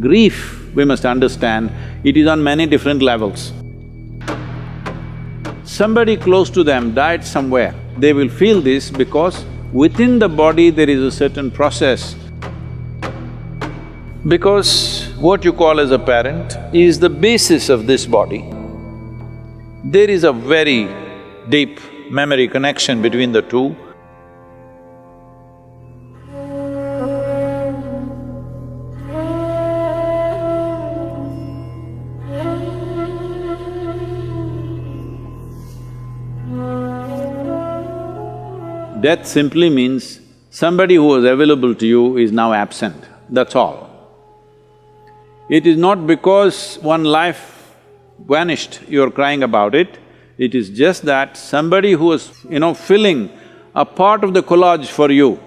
Grief, we must understand, it is on many different levels. Somebody close to them died somewhere, they will feel this because within the body there is a certain process. Because what you call as a parent is the basis of this body. There is a very deep memory connection between the two. Death simply means somebody who was available to you is now absent, that's all. It is not because one life vanished, you're crying about it. It is just that somebody who was, filling a part of the collage for you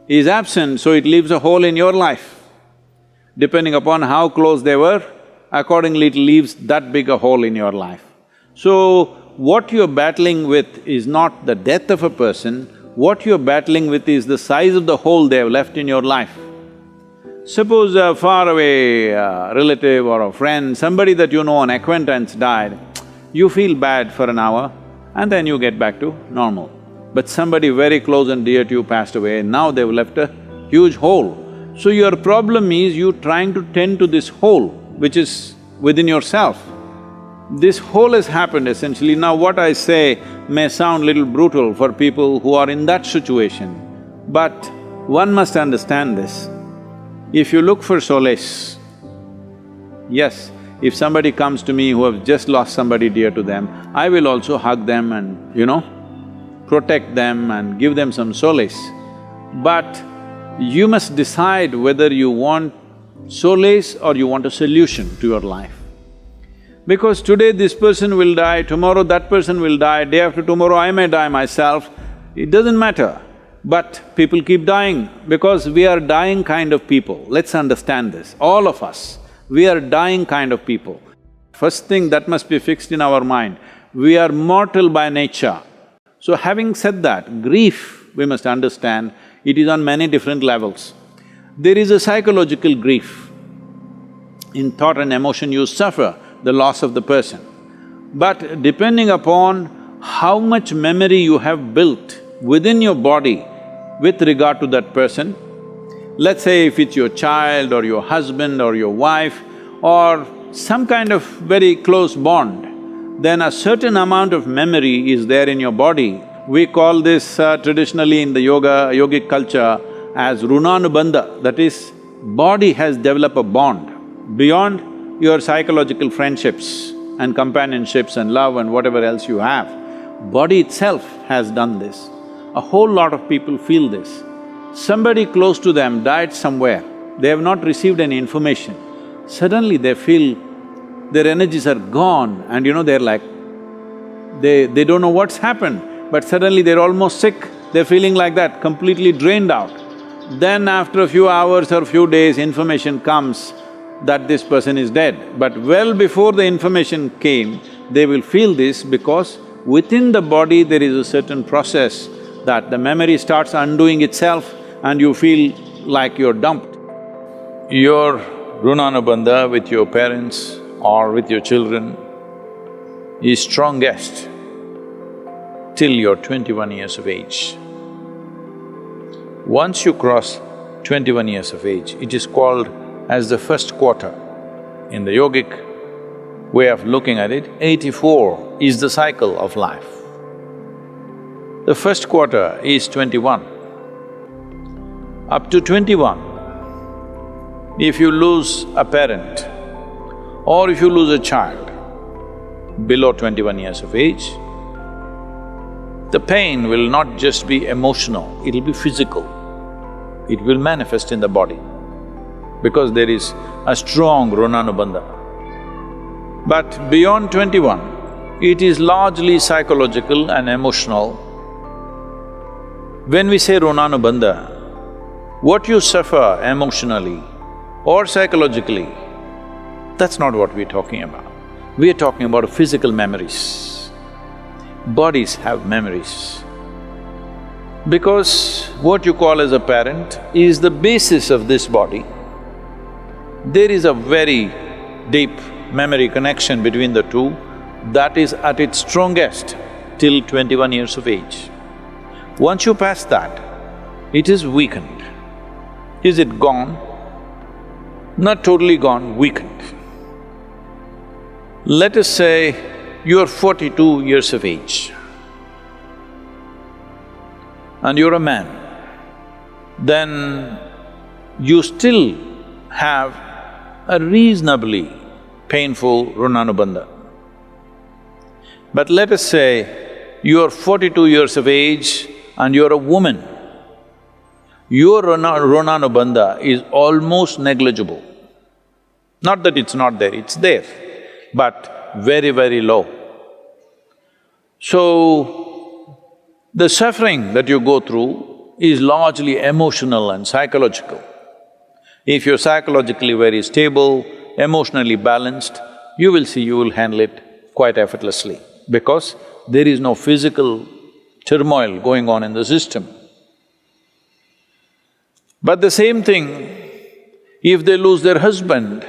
is absent, so it leaves a hole in your life. Depending upon how close they were, accordingly it leaves that big a hole in your life. So, what you're battling with is not the death of a person, what you're battling with is the size of the hole they have left in your life. Suppose a faraway relative or a friend, somebody that you know, an acquaintance died, you feel bad for an hour and then you get back to normal. But somebody very close and dear to you passed away, now they've left a huge hole. So your problem is you trying to tend to this hole which is within yourself. This hole has happened essentially. Now what I say may sound little brutal for people who are in that situation, but one must understand this. If you look for solace, yes, if somebody comes to me who have just lost somebody dear to them, I will also hug them and, protect them and give them some solace. But you must decide whether you want solace or you want a solution to your life. Because today this person will die, tomorrow that person will die, day after tomorrow I may die myself, it doesn't matter. But people keep dying because we are dying kind of people. Let's understand this, all of us, we are dying kind of people. First thing that must be fixed in our mind, we are mortal by nature. So having said that, grief, we must understand, it is on many different levels. There is a psychological grief. In thought and emotion you suffer the loss of the person. But depending upon how much memory you have built within your body with regard to that person, let's say if it's your child or your husband or your wife or some kind of very close bond, then a certain amount of memory is there in your body. We call this traditionally in the yogic culture as runanubandha, that is, body has developed a bond beyond your psychological friendships and companionships and love and whatever else you have. Body itself has done this. A whole lot of people feel this. Somebody close to them died somewhere, they have not received any information. Suddenly they feel their energies are gone and they're like, they don't know what's happened, but suddenly they're almost sick, they're feeling like that, completely drained out. Then after a few hours or few days, information comes that this person is dead. But well before the information came, they will feel this because within the body there is a certain process that the memory starts undoing itself and you feel like you're dumped. Your runanubandha with your parents or with your children is strongest till you're 21 years of age. Once you cross 21 years of age, it is called as the first quarter. In the yogic way of looking at it, 84 is the cycle of life. The first quarter is 21. Up to 21, if you lose a parent or if you lose a child below 21 years of age, the pain will not just be emotional, it'll be physical. It will manifest in the body because there is a strong runanubandha. But beyond 21, it is largely psychological and emotional. When we say runanubandha, what you suffer emotionally or psychologically, that's not what we're talking about. We are talking about physical memories. Bodies have memories. Because what you call as a parent is the basis of this body. There is a very deep memory connection between the two that is at its strongest till 21 years of age. Once you pass that, it is weakened. Is it gone? Not totally gone, weakened. Let us say you're 42 years of age and you're a man, then you still have a reasonably painful runanubandha. But let us say you're 42 years of age and you're a woman, your runanubandha is almost negligible. Not that it's not there, it's there, but very, very low. So, the suffering that you go through is largely emotional and psychological. If you're psychologically very stable, emotionally balanced, you will see you will handle it quite effortlessly because there is no physical turmoil going on in the system. But the same thing, if they lose their husband,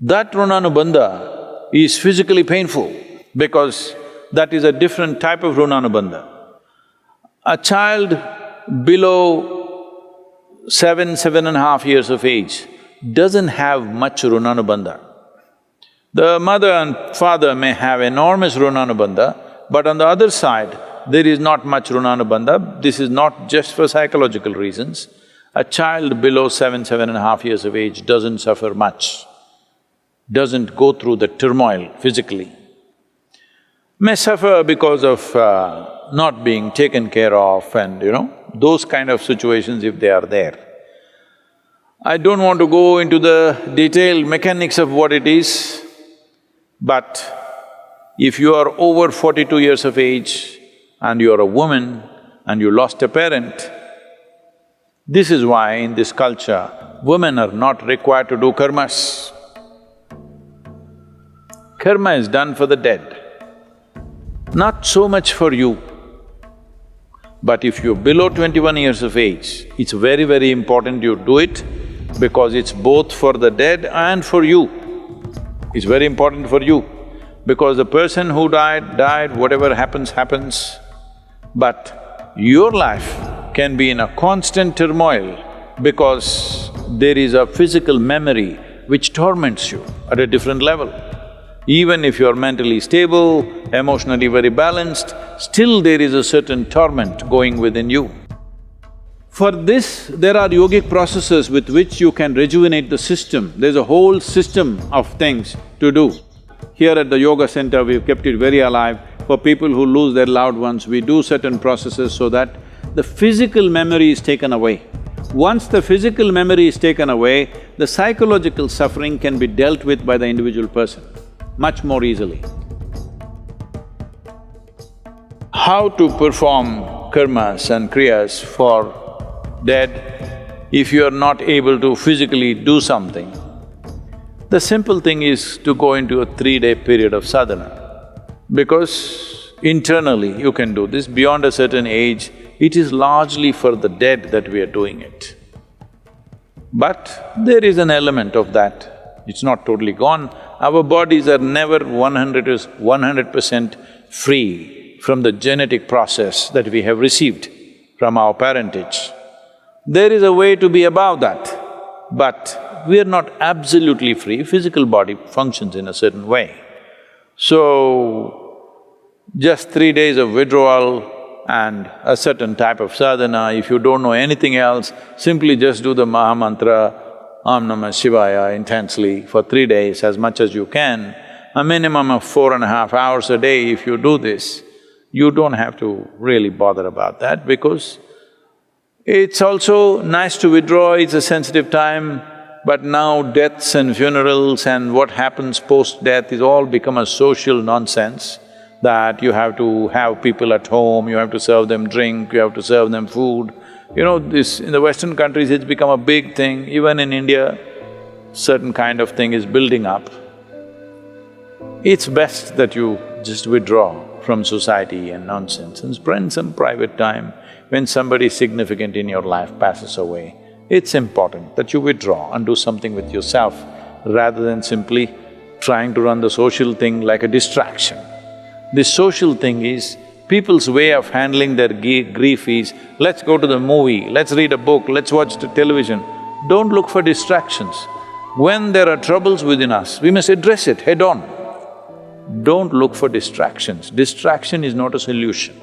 that runanubandha is physically painful because that is a different type of runanubandha. A child below 7.5 years of age doesn't have much runanubandha. The mother and father may have enormous runanubandha, but on the other side, there is not much runanubandha. This is not just for psychological reasons. A child below 7.5 years of age doesn't suffer much, doesn't go through the turmoil physically. May suffer because of not being taken care of and, those kind of situations if they are there. I don't want to go into the detailed mechanics of what it is, but if you are over 42 years of age and you are a woman and you lost a parent, this is why in this culture, women are not required to do karmas. Karma is done for the dead, not so much for you. But if you're below 21 years of age, it's very, very important you do it because it's both for the dead and for you. It's very important for you because the person who died, whatever happens, happens. But your life can be in a constant turmoil because there is a physical memory which torments you at a different level. Even if you're mentally stable, emotionally very balanced, still there is a certain torment going within you. For this, there are yogic processes with which you can rejuvenate the system. There's a whole system of things to do. Here at the yoga center, we've kept it very alive. For people who lose their loved ones, we do certain processes so that the physical memory is taken away. Once the physical memory is taken away, the psychological suffering can be dealt with by the individual person much more easily. How to perform karmas and kriyas for dead if you are not able to physically do something? The simple thing is to go into a 3-day period of sadhana, because internally you can do this. Beyond a certain age, it is largely for the dead that we are doing it. But there is an element of that, it's not totally gone. Our bodies are never 100% free from the genetic process that we have received from our parentage. There is a way to be above that, but we are not absolutely free. Physical body functions in a certain way. So, just 3 days of withdrawal and a certain type of sadhana, if you don't know anything else, simply just do the Maha Mantra, Om Namah Shivaya intensely for 3 days as much as you can. A minimum of 4.5 hours a day if you do this, you don't have to really bother about that because it's also nice to withdraw, it's a sensitive time, but now deaths and funerals and what happens post-death is all become a social nonsense that you have to have people at home, you have to serve them drink, you have to serve them food. This… in the Western countries it's become a big thing, even in India, certain kind of thing is building up. It's best that you just withdraw from society and nonsense and spend some private time when somebody significant in your life passes away. It's important that you withdraw and do something with yourself rather than simply trying to run the social thing like a distraction. This social thing is, people's way of handling their grief is, let's go to the movie, let's read a book, let's watch the television. Don't look for distractions. When there are troubles within us, we must address it head on. Don't look for distractions. Distraction is not a solution.